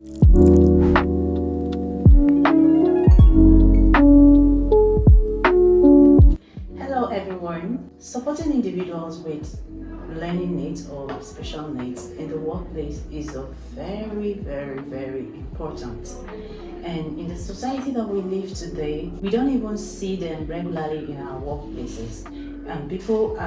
Hello everyone. Supporting individuals with learning needs or special needs in the workplace is a very important. And in the society that we live today, we don't even see them regularly in our workplaces. And people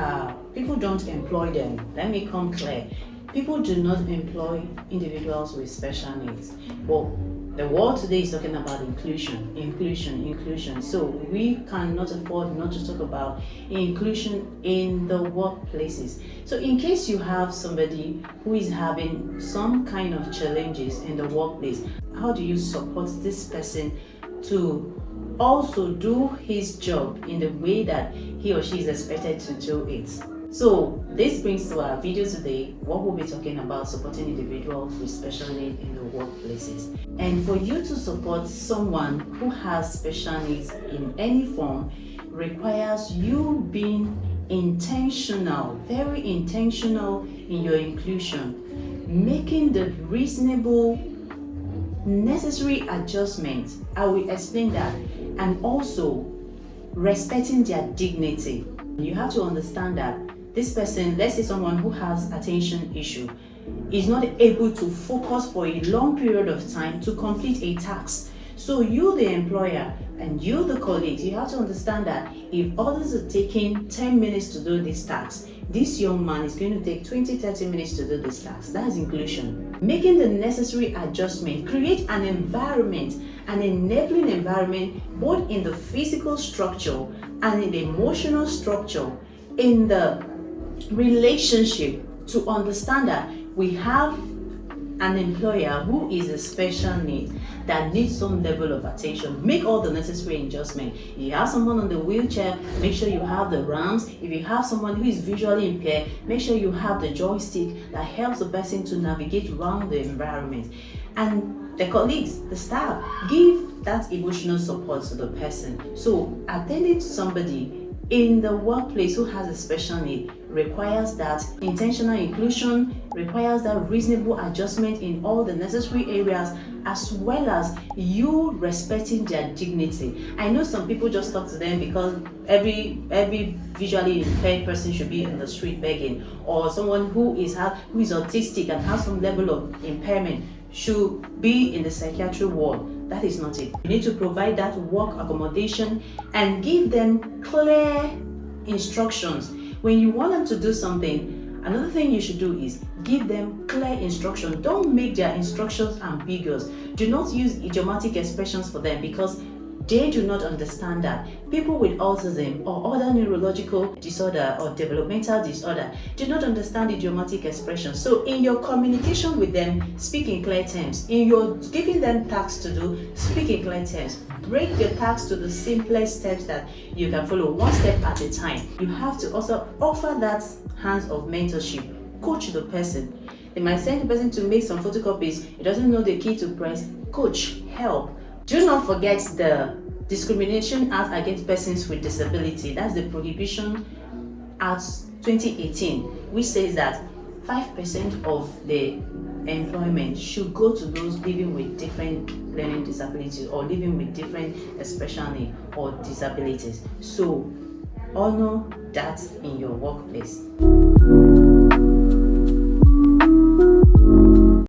don't employ them. Let me come clear. People do not employ individuals with special needs. But the world today is talking about inclusion. So we cannot afford not to talk about inclusion in the workplaces. So in case you have somebody who is having some kind of challenges in the workplace, how do you support this person to also do his job in the way that he or she is expected to do it? So this brings to our video today what we'll be talking about: supporting individuals with special needs in the workplaces. And for you to support someone who has special needs in any form requires you being intentional, very intentional in your inclusion, making the reasonable necessary adjustments. I will explain that. And also respecting their dignity. You have to understand that this person, let's say someone who has attention issue, is not able to focus for a long period of time to complete a task. So you, the employer, and you, the colleagues, you have to understand that if others are taking 10 minutes to do this task, this young man is going to take 20-30 minutes to do this task. That is inclusion. Making the necessary adjustment, create an environment, an enabling environment, both in the physical structure and in the emotional structure, in the relationship, to understand that we have an employer who is a special need that needs some level of attention. Make all the necessary adjustments. If you have someone on the wheelchair, make sure you have the ramps. If you have someone who is visually impaired, make sure you have the joystick that helps the person to navigate around the environment. And the colleagues, the staff, give that emotional support to the person. So attending to somebody in the workplace who has a special need requires that intentional inclusion, requires that reasonable adjustment in all the necessary areas, as well as you respecting their dignity. I know some people just talk to them because every visually impaired person should be in the street begging, or someone who is autistic and has some level of impairment should be in the psychiatric ward. That is not it. You need to provide that work accommodation and give them clear instructions. When you want them to do something, another thing you should do is give them clear instructions. Don't make their instructions ambiguous. Do not use idiomatic expressions for them because they do not understand that. People with autism or other neurological disorder or developmental disorder do not understand idiomatic expressions. So in your communication with them, speak in clear terms. In your giving them tasks to do, speak in clear terms. Break your tasks to the simplest steps that you can follow, one step at a time. You have to also offer that hands of mentorship. Coach the person. They might send the person to make some photocopies. He doesn't know the key to press. Coach, help. Do not forget the Discrimination Act Against Persons with Disability. That's the Prohibition Act 2018, which says that 5% of the employment should go to those living with different learning disabilities or living with different special needs or disabilities. So honor that in your workplace.